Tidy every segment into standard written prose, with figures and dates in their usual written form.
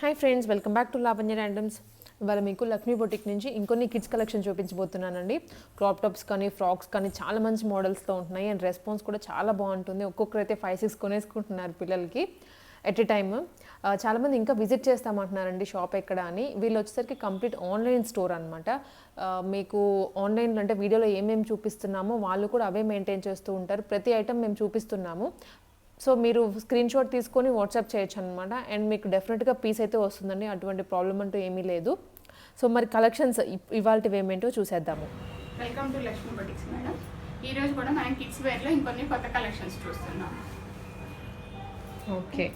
Hi friends, welcome back to Lavanya randoms. ఇవాళ మీకు Lakshmi boutique నుంచి ఇంకొన్ని కిడ్స్ కలెక్షన్ చూపించబోతున్నానండి. క్రాప్ టాప్స్ కానీ ఫ్రాక్స్ కానీ చాలా మంచి మోడల్స్తో ఉంటున్నాయి అండ్ రెస్పాన్స్ కూడా చాలా బాగుంటుంది. ఒక్కొక్కరైతే 5-6 కొనేసుకుంటున్నారు పిల్లలకి ఎట్ ఎ టైమ్. చాలామంది ఇంకా విజిట్ చేస్తామంటున్నారండి షాప్ ఎక్కడ అని. వీళ్ళు వచ్చేసరికి కంప్లీట్ ఆన్లైన్ స్టోర్ అనమాట. మీకు ఆన్లైన్లో అంటే వీడియోలో ఏమేమి చూపిస్తున్నామో వాళ్ళు కూడా అవే మెయింటైన్ చేస్తూ ఉంటారు. ప్రతి ఐటమ్ మేము చూపిస్తున్నాము. సో మీరు స్క్రీన్ షాట్ తీసుకొని వాట్సాప్ చేయొచ్చు అనమాట. అండ్ మీకు డెఫినెట్గా పీస్ అయితే వస్తుందండి, అటువంటి ప్రాబ్లం అంటూ ఏమీ లేదు. సో మరి కలెక్షన్స్ ఇవాళవి ఏమేంటో చూసేద్దాము. Welcome to Lakshmi boutiques madam. ఈరోజు కూడా మనం కిడ్స్ వేర్లో ఇంకొన్ని కొత్త కలెక్షన్స్ చూస్తున్నాం. Okay,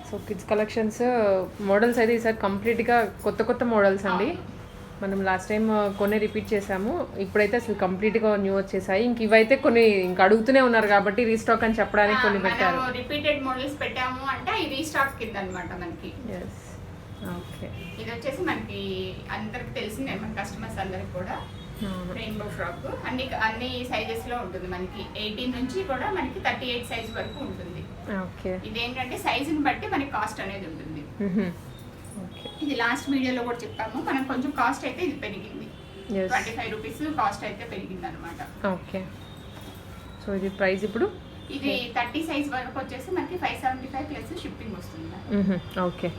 so kids collections models అయితే ఈసారి కంప్లీట్గా కొత్త మోడల్స్ అండి. మనం లాస్ట్ టైం కొన్ని రిపీట్ చేసాము, ఇప్పుడైతే అసలు కంప్లీట్గా న్యూ వచ్చేసాయి. ఇంక ఇవైతే కొన్ని ఇంకా అడుగుతూనే ఉన్నారు కాబట్టి రీస్టాక్ అని చెప్పడానికి కొన్ని పెట్టారు. రిపీటెడ్ మోడల్స్ పెట్టాము అంటే ఈ రీస్టాక్ కింద అనమాట మనకి. ఓకే, ఇది వచ్చేసి మనకి అందరికి తెలిసిందే, మన కస్టమర్స్ అందరికి కూడా రెయిన్బో ఫ్రాక్ అన్ని సైజెస్ లో ఉంటుంది. మనకి 18 నుంచి కూడా మనకి 38 సైజ్ వరకు ఉంటుంది. ఓకే, ఇదేంటంటే సైజుని బట్టి మనకి కాస్ట్ అనేది ఉంటుంది. ఇది లాస్ట్ వీడియోలో కూడా చెప్పాము, మనం కొంచెం కాస్ట్ అయితే ఇది పెరిగింది. 25 రూపీస్ కాస్ట్ అయితే పెరిగింది అనమాట. ఓకే, సో ఇది ప్రైస్ ఇప్పుడు ఇది 30 సైజ్ వరకు వచ్చేసి మనకి 575 ప్లస్ షిప్పింగ్ వస్తుంది. ఓకే,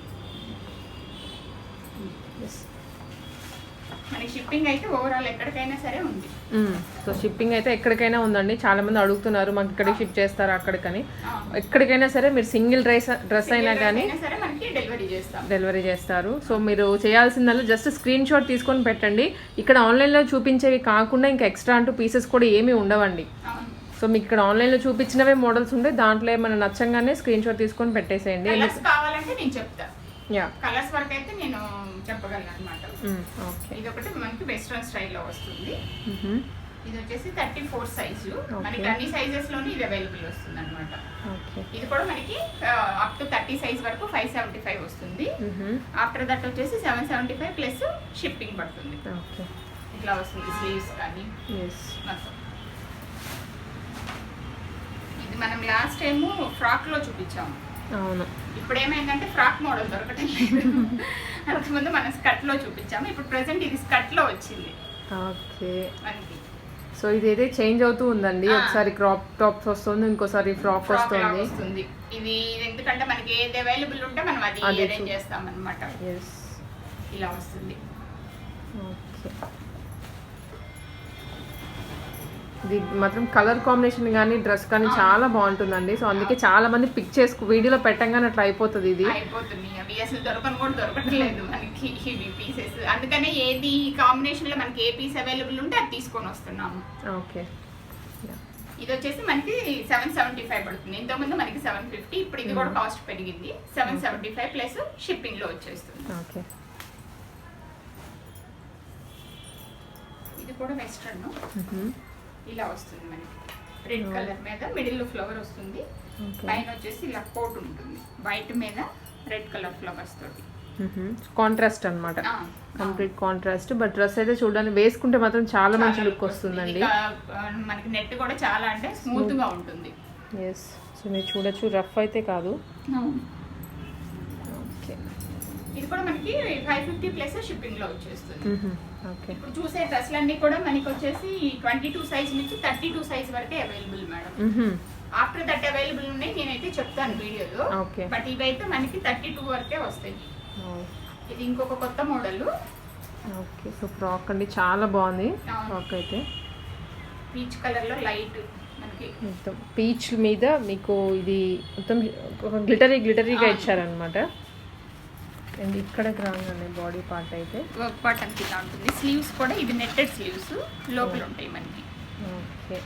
మనకి షిప్పింగ్ అయితే ఓవరాల్ ఎక్కడికైనా సరే ఉంది. సో షిప్పింగ్ అయితే ఎక్కడికైనా ఉందండి. చాలా మంది అడుగుతున్నారు మాకు ఇక్కడికి షిప్ చేస్తారా అక్కడికని. ఎక్కడికైనా సరే మీరు సింగిల్ డ్రెస్ అయినా కానీ డెలివరీ చేస్తారు. సో మీరు చేయాల్సిందల్లా జస్ట్ స్క్రీన్ షాట్ తీసుకొని పెట్టండి. ఇక్కడ ఆన్లైన్లో చూపించేవి కాకుండా ఇంకా ఎక్స్ట్రా అంటూ పీసెస్ కూడా ఏమీ ఉండవండి. సో మీకు ఇక్కడ ఆన్లైన్లో చూపించినవే మోడల్స్ ఉంటాయి, దాంట్లో ఏమైనా నచ్చంగానే స్క్రీన్ షాట్ తీసుకొని పెట్టేసేయండి. కావాలంటే నేను చెప్తా, కలర్స్ వరకు అయితే నేను చెప్పగలను అనమాట. ఇది ఒకటి మనకి వెస్ట్రన్ స్టైల్లో వస్తుంది. ఇది వచ్చేసి 34 సైజు, మనకి అన్ని సైజెస్ లోని ఇది అవైలబుల్ వస్తుంది అనమాట. ఇది కూడా మనకి అప్ టు 30 సైజ్ వరకు 575 వస్తుంది. ఆఫ్టర్ దట్ వచ్చేసి 775 ప్లస్ షిప్పింగ్ పడుతుంది. ఇట్లా వస్తుంది స్లీవ్స్ కానీ. ఇది మనం లాస్ట్ టైము ఫ్రాక్ లో చూపించాము. అవును, ఇప్పుడు ఏమైందంటే ఫ్రాక్ మోడల్ దొరకటం లేదు. అంతకుముందు మనం స్కర్ట్ లో చూపించాము, ఇప్పుడు ప్రెసెంట్ ఇది స్కర్ట్ లో వచ్చింది. ఓకే, సో ఇది అయితే చేంజ్ అవుతూ ఉందండి. ఒకసారి క్రాప్ టాప్స్ వస్తుంది, ఇంకోసారి ఫ్రాక్ వస్తుంది. ఇది ఎందుకంటే మనకి ఏది అవైలబుల్ ఉంటే మనం అది అరేంజ్ చేస్తాం అనమాట. ఇలా వస్తుంది. ఓకే, ఇది మాత్రం కలర్ కాంబినేషన్ కానీ డ్రెస్ కానీ చాలా బాగుంటుందండి. సో అందుకే చాలా మంది పిక్ చేసుకు వీడియోలో పెట్టంగానే అట్లా అయిపోతుంది. ఇది అయిపోతుంది, అవి అసలు దొరకను కూడా దొరకట్లేదు మనకి ఇవి పీసెస్. అందుకనే ఏది కాంబినేషన్ లో మనకి ఏ పీస్ అవైలబుల్ ఉంటే అది తీసుకొని వస్తున్నాము. ఓకే, ఇది వచ్చేసి మనకి 775 పడుతుంది. ఇంతకుముందు మనకి 750, ఇప్పుడు ఇది కూడా కాస్ట్ పెరిగింది. 775 ప్లస్ షిప్పింగ్ లో వచ్చేస్తుంది. ఓకే, ఇది కూడా వెస్ట్రన్ ఇలా వస్తుంది. మనకి రెడ్ కలర్ మీద మిడిల్ లో ఫ్లవర్ వస్తుంది, పైన వచ్చేసి ఇలా కోట్ ఉంటుంది వైట్ మీద రెడ్ కలర్ ఫ్లవర్స్ తోటి. కాంట్రాస్ట్ అన్నమాట, కంప్లీట్ కాంట్రాస్ట్. బట్ డ్రెస్ అయితే చూడడానికి వేసుకుంటే మాత్రం చాలా మంచి లుక్ వస్తుందండి. మనకి నెట్ కూడా చాలా అంటే స్మూత్ గా ఉంటుంది. ఎస్, సో మీరు చూడొచ్చు, రఫ్ అయితే కాదు. ఇది కూడా మనకి 550 ప్లస్ షిప్పింగ్ లో వచ్చేస్తుంది. ఇప్పుడు చూసే డ్రెస్లన్నీ కూడా మనకి వచ్చేసి 22 సైజ్ నుంచి 32 సైజ్ వరకే available madam. After that available ఉన్నాయి, నేనైతే చెప్తాను వీడియోలో. బట్ ఇవైతే మనకి 32 వరకే వస్తాయి. ఇది ఇంకొక కొత్త మోడల్. ఓకే, సో ఫ్రాక్ అండి చాలా బాగుంది. ఫ్రాక్ అయితే పీచ్ కలర్ లో లైట్ మనకి మొత్తం పీచ్ మీద మీకు ఇది మొత్తం గ్లిటరీగా ఇచ్చారనమాట. అండ్ ఇక్కడ రాగానే బాడీ పార్ట్ అయితే వర్క్ పార్ట్ అంత ఇలా ఉంటుంది. స్లీవ్స్ కూడా ఇది నెట్టెడ్ స్లీవ్స్ లోపల ఉంటాయి మనకి. ఓకే,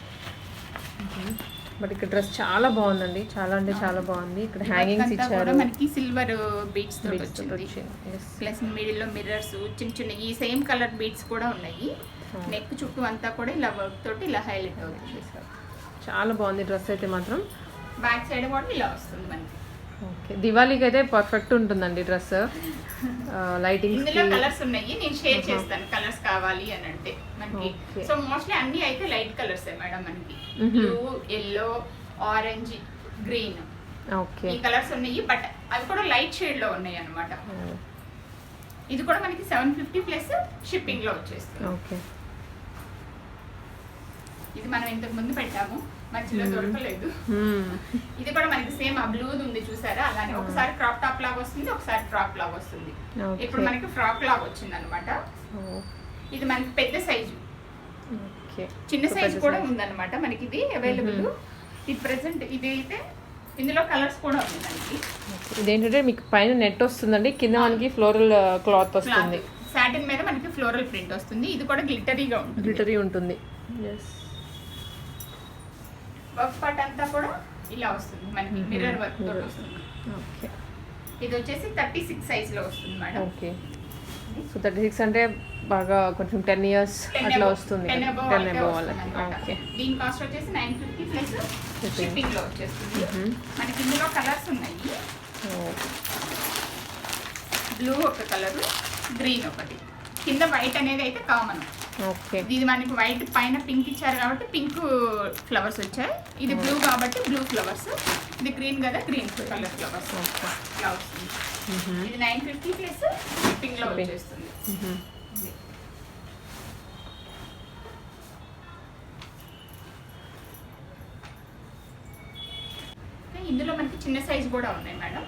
బట్ ఇక్కడ డ్రెస్ చాలా బాగుందండి, చాలా అంటే చాలా బాగుంది. ఇక్కడ హ్యాంగింగ్స్ ఇచ్చారు, మనకి సిల్వర్ బీడ్స్ తోటి వచ్చింది. ప్లస్ మిడిల్ లో మిర్రర్స్ చిన్న చిన్న ఈ సేమ్ కలర్ బీడ్స్ కూడా ఉన్నాయి. నెక్ చుట్టూ అంతా కూడా ఇలా వర్క్ తోటి ఇలా హైలైట్ అవుతుంది. చాలా బాగుంది డ్రెస్ అయితే మాత్రం. బ్యాక్ సైడ్ కూడా ఇలా వస్తుంది మనకి. ఓకే, దివాళీకి అయితే పర్ఫెక్ట్ ఉంటుందండి డ్రెస్. లైటింగ్ ఇందులో కలర్స్ ఉన్నాయి, నేను షేర్ చేస్తాను కలర్స్ కావాలి అని అంటే మనకి. సో మోస్ట్లీ అన్ని అయితే లైట్ కలర్స్ మేడం మనకి. Blue, yellow, orange, green okay. ఈ కలర్స్ ఉన్నాయి, బట్ అవి కూడా లైట్ షేడ్ లో ఉన్నాయి అన్నమాట. ఇది కూడా మనకి 750 ప్లస్ షిప్పింగ్ లో వచ్చేస్తుంది. ఓకే. ఇది మనం ఇంతకు ముందు పెట్టాము, మధ్యలో దొరకలేదు. ఇది కూడా మనకి సేమ్ ఆ బ్లూ ఉంది చూసారా, అలానే ఒకసారి క్రాప్ టాప్ లాగా వస్తుంది, ఒకసారి ఫ్రాక్ లాగా వస్తుంది. ఇప్పుడు మనకి ఫ్రాక్ లాగా వచ్చింది అనమాట. ఇది మనకి పెద్ద సైజు, చిన్న సైజు కూడా ఉందన్నమాట మనకి. ఇది అవైలబుల్ ఇది ప్రెసెంట్. ఇది అయితే ఇందులో కలర్స్ కూడా ఉంది మనకి. ఇదేంటంటే మీకు పైన నెట్ వస్తుందండి, కింద మనకి ఫ్లోరల్ క్లాత్ వస్తుంది, సాటిన్ మీద మనకి ఫ్లోరల్ ప్రింట్ వస్తుంది. ఇది కూడా గ్లిటరీగా ఉంటుంది, గ్లిటరీ ఉంటుంది. వర్క్ పార్ట్ అంతా కూడా ఇలా వస్తుంది మనకి, మిర్రర్ వర్క్ తోటి వస్తుంది. ఓకే. ఇది వచ్చేసి 36 సైజ్ లో వస్తుంది మేడం. ఓకే. సో 36 అంటే బాగా కొంచెం 10 years అట్లా వస్తుంది, 10 above వాళ్ళకి. ఓకే. దీని కాస్ట్ వచ్చేసి 950 ప్లస్ షిప్పింగ్ లో వచ్చేస్తుంది. మనకి ఇందులో కలర్స్ ఉన్నాయి, బ్లూ ఒక కలర్, గ్రీన్ ఒకటి, కింద వైట్ అనేది అయితే కామన్. ఓకే. ఇది మనకి వైట్ పైన పింక్ ఇచ్చారు కాబట్టి పింక్ ఫ్లవర్స్ వచ్చాయి. ఇది బ్లూ కాబట్టి బ్లూ ఫ్లవర్స్, ఇది గ్రీన్ కదా గ్రీన్ కలర్ ఫ్లవర్స్ ఇలా వస్తుంది. ఇది 950 ప్లస్ షిప్పింగ్ లో వచ్చేస్తుంది. ఇందులో మనకి చిన్న సైజ్ కూడా ఉన్నాయి మేడం.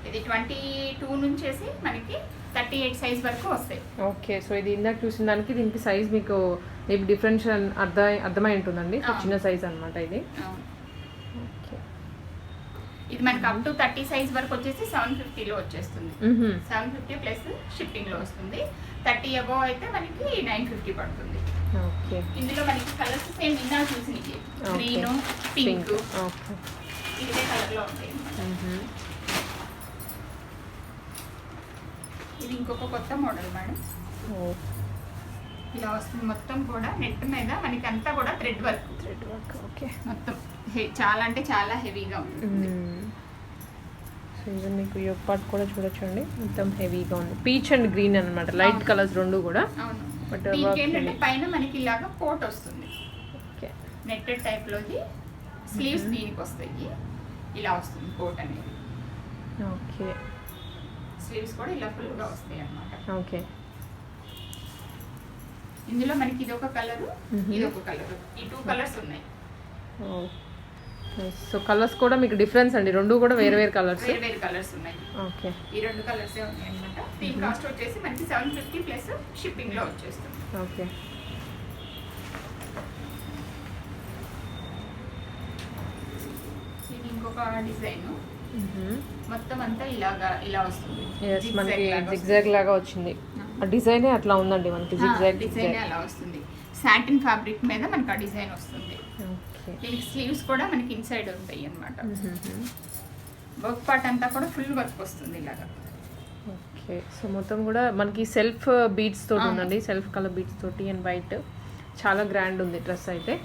ఇది 22 నుంచేసి మనకి 38 సైజ్ వరకు వస్తాయి. ఓకే. సో ఇది ఇందాక చూసిన దానికి దీనికి సైజ్ మీకు డిఫరెన్స్ అర్థమై ఉంటుందండి. సో చిన్న సైజ్ అన్నమాట ఇది. ఓకే. ఇది మనకి అప్ టు 30 సైజ్ వరకు వచ్చేసి 750 లో వచ్చేస్తుంది. 750 ప్లస్ షిప్పింగ్ లో వస్తుంది. 30 అబోవ్ అయితే మనకి 950 పడుతుంది. ఓకే. ఇందులో మనకి కలర్స్ సేమ్ నిన్న చూసినవి, గ్రీన్, పింక్, ఇదే కలర్ లో ఉంటాయి. ఇది ఇంకొక కొత్త మోడల్ మేడం. ఇలా వస్తుంది మొత్తం కూడా నెట్ మీద మనకి అంతా కూడా థ్రెడ్ వర్క్. ఓకే. మొత్తం చాలా అంటే చాలా హెవీగా ఉంటుంది. సో ఇది మీకు యోగ్ పార్ట్ కూడా చూడొచ్చండి, మొత్తం హెవీగా ఉంది. పీచ్ అండ్ గ్రీన్ అన్నమాట, లైట్ కలర్స్ రెండు కూడా. అవును. బట్ ఏంటంటే పైన మనకి ఇలాగా కోట్ వస్తుంది. ఓకే. నెట్టెడ్ టైప్ లోది స్లీవ్స్ దీనికి వస్తాయి, ఇలా వస్తుంది కోట్ అనేది. ఓకే. స్లీవ్స్ కూడా ఇలా ఫుల్ గా వస్తాయి అన్నమాట. ఓకే. ఇందులో మనకి ఇది ఒక కలర్, ఇది ఒక కలర్, ఈ 2 కలర్స్ ఉన్నాయి. సో కలర్స్ కూడా మీకు డిఫరెన్స్ అండి, రెండు కూడా వేరే వేరే కలర్స్, వేరే వేరే కలర్స్ ఉన్నాయి. ఓకే. ఈ 2 కలర్స్ ఉన్నాయి అన్నమాట. దీని కాస్ట్ వచ్చేసి మనకి 750 ప్లస్ షిప్పింగ్ లో వచ్చేస్తుంది. ఓకే. ఇది ఇంకొక డిజైన్, మొత్తం అంతా ఇలా వస్తుంది. మనకి జిగ్జాగ్ లాగా వచ్చింది, ఆ డిజైనే అట్లా ఉందండి మనకి. జిగ్జాగ్ డిజైన్ అలా వస్తుంది, సాటిన్ ఫ్యాబ్రిక్ మీద మనకి ఆ డిజైన్ వస్తుంది. దీనికి స్లీవ్స్ కూడా మనకి ఇన్సైడ్ ఉంటాయి అన్నమాట. వర్క్ పార్ట్ అంతా కూడా ఫుల్ వర్క్ వస్తుంది ఇలాగా. ఓకే. సో మొత్తం కూడా మనకి సెల్ఫ్ బీడ్స్ తోటి ఉందండి, సెల్ఫ్ కలర్ బీడ్స్ తోటి అండ్ వైట్, చాలా గ్రాండ్ ఉంది డ్రెస్ అయితే.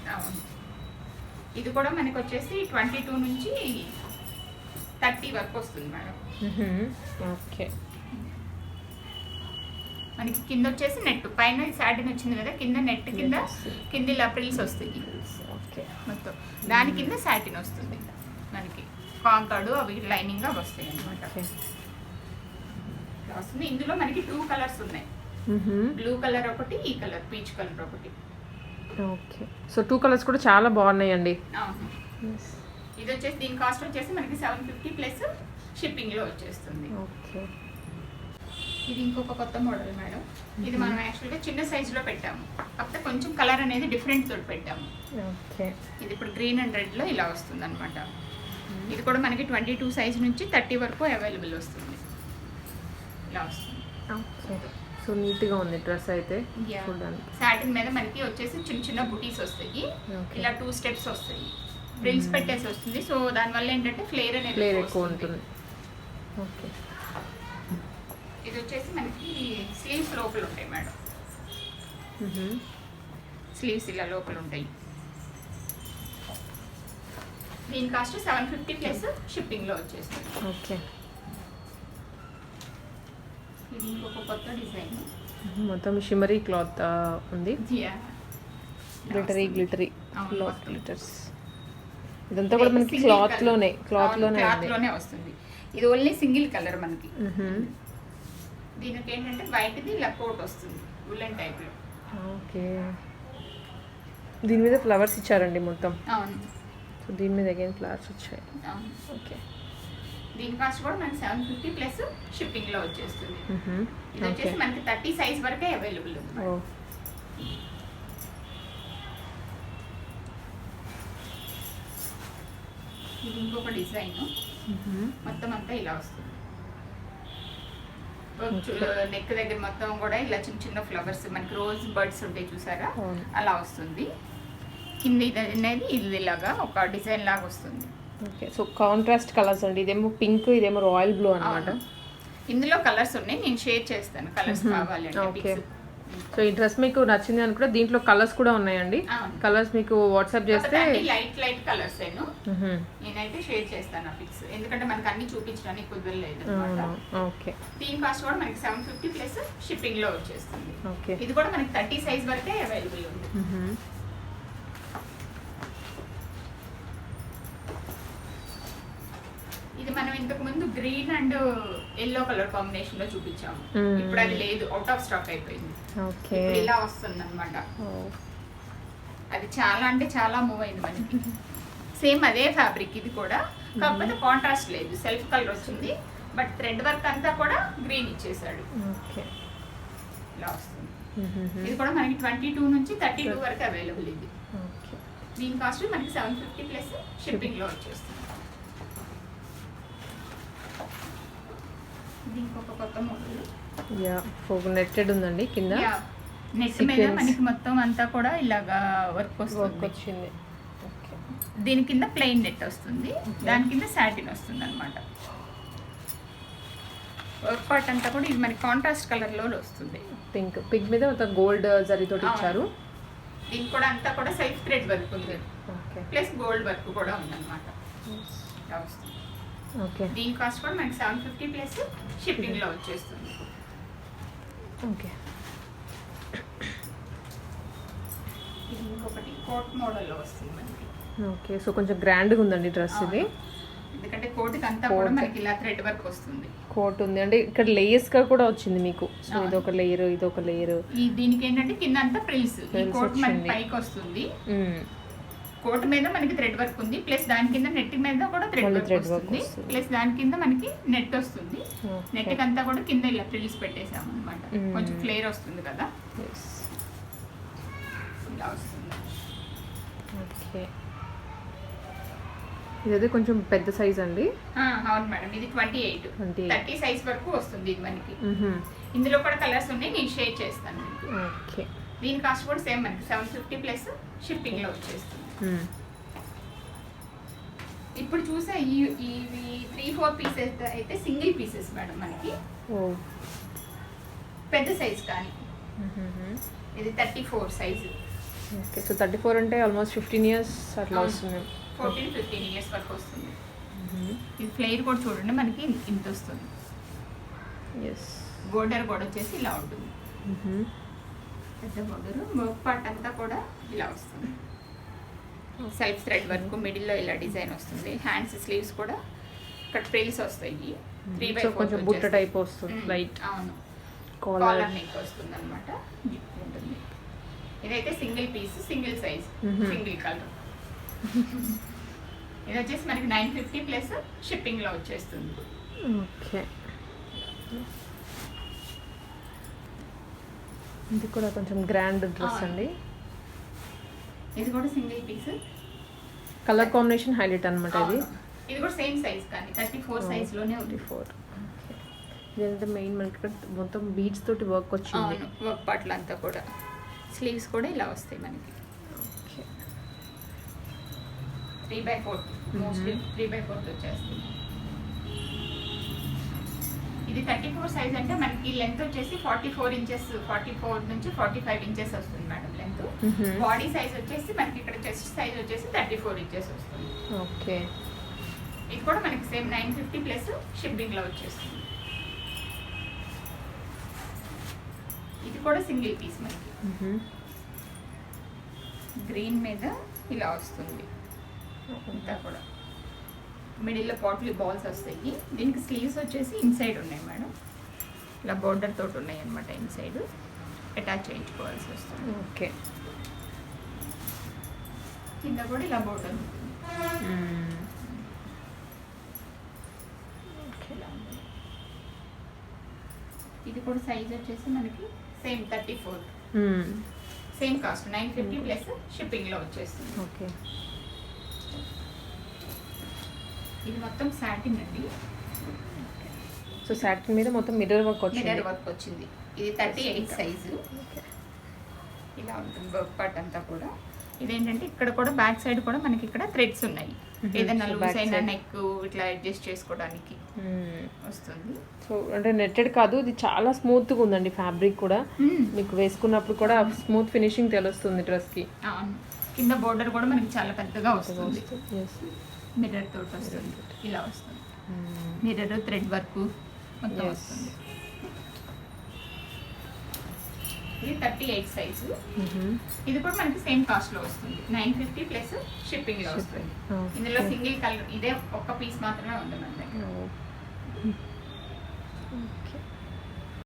ఇది కూడా మనకి వచ్చేసి 22 నుంచి 30 వరకు వస్తుంది మేడం. ఓకే. మనకి కింద వచ్చేసి నెట్, పైన సాటిన్ వచ్చింది కదా, కింద నెట్ కింద ఇలా ప్రిల్స్ వస్తాయి. ఓకే. మొత్తం దాని కింద సాటిన్ వస్తుంది మనకి, కాంకాడు అవి లైనింగ్ గా వస్తాయి అన్నమాట. వస్తుంది. ఇందులో మనకి 2 కలర్స్ ఉన్నాయి, బ్లూ కలర్ ఒకటి, ఈ కలర్ పీచ్ కలర్ ఒకటి. ఓకే. సో 2 కలర్స్ కూడా చాలా బాగున్నాయండి. ఇది వచ్చేసి దీని కాస్ట్ వచ్చేసి మనకి 750 ప్లస్ షిప్పింగ్ లో వచ్చేస్తుంది. ఓకే. ఇది ఇంకొక కొత్త మోడల్ మేడం. ఇది మనం యాక్చువల్గా చిన్న సైజ్ లో పెట్టాము, కాకపోతే కొంచెం కలర్ అనేది డిఫరెంట్ తోటి పెట్టాము. ఓకే. ఇది ఇప్పుడు గ్రీన్ అండ్ రెడ్ లో ఇలా వస్తుంది అనమాట. ఇది కూడా మనకి 22 సైజ్ నుంచి 30 వరకు అవైలబుల్ వస్తుంది, ఇలా వస్తుంది. సో నీట్గా ఉంది డ్రెస్ అయితే. సాటిన్ మీద మనకి వచ్చేసి చిన్న చిన్న బుటీస్ వస్తాయి, ఇలా 2 స్టెప్స్ వస్తాయి, ప్రిల్స్ పెట్టేసి వస్తుంది. సో దానివల్ల ఏంటంటే ఫ్లేర్ అనేది ఎక్కువ ఉంటుంది. ఓకే. ఇది వచ్చేసి మనకి స్లీవ్స్ లోపల ఉంటాయి మేడం, స్లీవ్స్ ఇలా లోపల ఉంటాయి. దీని కాస్ట్ 750 ప్లస్ షిప్పింగ్ లో వచ్చేస్తుంది. ఓకే. ఇది ఇంకొక కొత్త డిజైన్, మొత్తం షిమరీ క్లాత్ ఉంది, గ్లిటరీ క్లాత్ గ్లిటర్స్. ఇదంతా కూడా మనకి క్లాత్ లోనే వస్తుంది. ఇది ఓన్లీ సింగిల్ కలర్ మనకి. దీనికి ఏంటంటే వైట్ది ఇలా కోట్ వస్తుంది ఉల్లెన్ టైప్ లో. ఓకే, దీని మీద ఫ్లవర్స్ ఇచ్చారండి మొత్తం. అవును, సో దీని మీద అగైన్ ఫ్లవర్స్ వచ్చాయి. అవును. ఓకే, దీని కాస్ట్ కూడా మనకి 750 ప్లస్ షిప్పింగ్ లో వచ్చేస్తుంది. ఇది వచ్చేసి మనకి 30 సైజ్ వరకే అవైలబుల్ ఉంది. ఇది ఇంకొక డిజైన్, మొత్తం అంతా ఇలా వస్తుంది. నెక్ దగ్గర మొత్తం కూడా ఇలా చిన్న చిన్న ఫ్లవర్స్, మనకి రోజ్ బర్డ్స్ ఉంటాయి చూసారా, అలా వస్తుంది. కింద ఇది అనేది ఇది ఇలాగా ఒక డిజైన్ లాగా వస్తుంది. ఓకే, సో కాంట్రాస్ట్ కలర్స్ అండి. ఇదేమో పింక్, ఇదేమో రాయల్ బ్లూ అన్నమాట. ఇందులో కలర్స్ ఉన్నాయి, నేను షేర్ చేస్తాను కలర్స్ కావాలి అంటే. సో ఈ డ్రెస్ మీకు నచ్చింది అనుకుంటే దీంట్లో కలర్స్ కూడా ఉన్నాయండి. కలర్స్ మీకు వాట్సాప్ చేస్తే లైట్ కలర్స్ నేనైతే షేర్ చేస్తాను పిక్స్, ఎందుకంటే మనకి అన్ని చూపించడానికి కుదరలేదు. ఓకే, దీని కాస్ట్ కూడా మనకి 750 ప్లస్ షిప్పింగ్ లో వచ్చేస్తుంది. ఓకే, ఇది కూడా మనకి 30 సైజ్ వరకే అవైలబుల్ ఉంది. ఇది మనం ఇంతకు ముందు green and yellow colour combination లో చూపించాము. ఇప్పుడు అది లేదు, అవుట్ ఆఫ్ స్టాక్ అయిపోయింది. ఓకే, ఇలా వస్తుంది అనమాట. అది చాలా అంటే చాలా మూవ్ అయింది మనకి. సేమ్ అదే ఫ్యాబ్రిక్ ఇది కూడా, కాకపోతే కాంట్రాస్ట్ లేదు, సెల్ఫ్ కలర్ వచ్చింది. బట్ థ్రెడ్ వర్క్ అంతా కూడా గ్రీన్ ఇచ్చేసాడు. ఓకే, ఇలా వస్తుంది. ఇది కూడా మనకి 22 నుంచి 32 వరకు అవైలబుల్. ఇది దీని కాస్ట్ మనకి 750 ప్లస్ షిప్పింగ్ లో వచ్చేస్తుంది. ఇంకొక కొత్త మోడల్ నెట్టెడ్ ఉందండి కింద. నెట్ మీద మనకి మొత్తం అంతా కూడా ఇలాగా వర్క్ వచ్చింది. దీని కింద ప్లెయిన్ నెట్ వస్తుంది, దాని కింద సాటిన్ వస్తుంది అనమాట. వర్క్ పార్ట్ అంతా కూడా ఇది మనకి కాంట్రాస్ట్ కలర్ లో వస్తుంది. పింక్ మీద మొత్తం గోల్డ్ జరీతో ఇచ్చారు. దీనికి కూడా అంతా కూడా సెల్ఫ్ థ్రెడ్ వర్క్ ఉంది, ప్లస్ గోల్డ్ వర్క్ కూడా ఉందన్నమాట. ఓకే, దీని కాస్ట్ కూడా మనకి 750 ప్లస్ షిప్పింగ్ లో వచ్చేస్తుంది. ఓకే, ఇది ఇంకొకటి కోట్ మోడల్ లో వస్తుంది మనకి. ఓకే, సో కొంచెం గ్రాండ్ గా ఉందండి డ్రెస్ ఇది. ఎందుకంటే కోట్కి అంతా కూడా మనకి ఇలా థ్రెడ్ వర్క్ వస్తుంది. కోట్ ఉంది అంటే ఇక్కడ లేయర్స్ గా కూడా వచ్చింది మీకు. సో ఇది ఒక లేయర్, ఇది ఒక లేయర్. ఈ దీనికి ఏంటంటే కింద అంతా ఫ్రిల్స్, ఈ కోట్ మనకి పైకి వస్తుంది. కోట్ మీద మనకి థ్రెడ్ వర్క్ ఉంది, ప్లస్ దాని కింద నెట్ మీద కూడా థ్రెడ్ వర్క్ వస్తుంది, ప్లస్ దాని కింద మనకి నెట్ వస్తుంది. నెట్ కి అంతా కూడా కింద ఇలా ఫ్రిల్స్ పెట్టేసాము అనమాట. కొంచెం ఫ్లేర్ వస్తుంది కదా, ఇలా వస్తుంది. ఓకే, ఇదైతే కొంచెం పెద్ద సైజ్ అండి. అవును మేడం, ఇది 28 30 సైజ్ వరకు వస్తుంది ఇది మనకి. ఇందులో కూడా కలర్స్ ఉన్నాయి, నేను షేర్ చేస్తాను. ఓకే, దీని కాస్ట్ కూడా సేమ్ మనకి 750 ప్లస్ షిప్పింగ్ లో వచ్చేస్తుంది. ఇప్పుడు చూసే ఇవి 3-4 పీసెస్ అయితే సింగిల్ పీసెస్ మేడం మనకి. పెద్ద సైజ్ కానీ ఇది 34 సైజు. ఓకే, సో 34 అంటే ఆల్మోస్ట్ 15 ఇయర్స్ అట్లా వస్తుంది. 14-15 ఇయర్స్ వరకు వస్తుంది. ఇది ఫ్లేర్ కూడా చూడండి మనకి ఇంత వస్తుంది. బోర్డర్ కూడా వచ్చేసి ఇలా ఉంటుంది, పెద్ద బోర్డర్. వర్క్ పార్ట్ అంతా కూడా ఇలా వస్తుంది, సెల్ఫ్ థ్రెడ్ వర్క్, మిడిల్లో ఇలా డిజైన్ వస్తుంది. హ్యాండ్స్ స్లీవ్స్ కూడా ఇక్కడ ఫ్రిల్స్ వస్తాయి. 3/4 కొంచెం బుట్ట టైప్ వస్తుంది, లైట్. అవును, కాలర్ నెక్ వస్తుంది అనమాట. ఉంటుంది. ఇదైతే single piece, single size, single colour. ఇది వచ్చేసి మనకి 950 ప్లస్ షిప్పింగ్ లో వచ్చేస్తుంది. ఓకే, ఇది కూడా కొంచెం గ్రాండ్ డ్రెస్ అండి. ఇది కూడా single piece, colour combination highlight అన్నమాట. ఇది కూడా సేమ్ సైజ్ కానీ 34 సైజ్ లోనే ఉంది. 34. ఇదంతా మెయిన్ మనకి మొత్తం బీడ్స్ తోటి వర్క్ వచ్చింది. వర్క్ పార్ట్లు అంతా కూడా. స్లీవ్స్ కూడా ఇలా వస్తాయి మనకి. ఓకే, 3/4 మోస్ట్లీ 3/4 వచ్చేస్తుంది. ఇది 34 సైజ్ అంటే మనకి లెంత్ వచ్చేసి 44 ఇంచెస్, 44 నుంచి 45 ఇంచెస్ వస్తుంది మేడం లెంత్. బాడీ సైజ్ వచ్చేసి మనకి ఇక్కడ చెస్ట్ సైజ్ వచ్చేసి 34 ఇంచెస్ వస్తుంది. ఓకే, ఇది కూడా మనకి సేమ్ 950 ప్లస్ షిప్పింగ్ లో వచ్చేస్తుంది. ఇది కూడా సింగిల్ పీస్ మనకి. గ్రీన్ మీద ఇలా వస్తుంది. ఇంతా కూడా మిడిల్లో పాట్లీ బాల్స్ వస్తాయి. దీనికి స్లీవ్స్ వచ్చేసి ఇన్సైడ్ ఉన్నాయి మేడం, ఇలా బోర్డర్ తోటి ఉన్నాయి అనమాట. ఇన్సైడ్ అటాచ్ చేయించుకోవాల్సి వస్తుంది. ఓకే. కింద కూడా ఇలా బోర్డర్ ఉంటుంది. ఇది కూడా సైజ్ వచ్చేసి మనకి సేమ్ 34, సేమ్ కాస్ట్ 950 ప్లస్ షిప్పింగ్లో వచ్చేస్తుంది. ఓకే. ఇది మొత్తం సాటిన్ అండి. సో సాటిన్ మీద మొత్తం మిర్రర్ వర్క్ మిర్రర్ వచ్చింది. వర్క్ వచ్చింది. ఇది 38 సైజు. ఇలా ఉంటుంది వర్క్ పార్ట్ అంతా కూడా. ఇదేంటంటే ఇక్కడ కూడా బ్యాక్ సైడ్ కూడా మనకి ఇక్కడ థ్రెడ్స్ ఉన్నాయి. ఏదైనా So లూజ్ back అయినా side. నెక్ ఇట్లా అడ్జస్ట్ చేసుకోవడానికి వస్తుంది. సో అంటే నెట్టెడ్ కాదు, ఇది చాలా స్మూత్గా ఉందండి. ఫ్యాబ్రిక్ కూడా మీకు వేసుకున్నప్పుడు కూడా స్మూత్ ఫినిషింగ్ తెలుస్తుంది డ్రెస్కి. అవును. కింద బోర్డర్ కూడా మనకి చాలా పెద్దగా వస్తుంది. Yes. మిర్రర్ తోటి వస్తుంది. ఇలా వస్తుంది. మిర్రర్ థ్రెడ్ వర్క్ మొత్తం Yes. వస్తుంది. ఇది 38 సైజు. ఇది కూడా మనకి సేమ్ కాస్ట్ లో వస్తుంది. 950 ప్లస్ షిప్పింగ్ లో వస్తుంది. Okay. ఇందులో సింగిల్ కలర్ ఇదే ఒక్క పీస్ మాత్రమే ఉంది మన దగ్గర. ఓకే.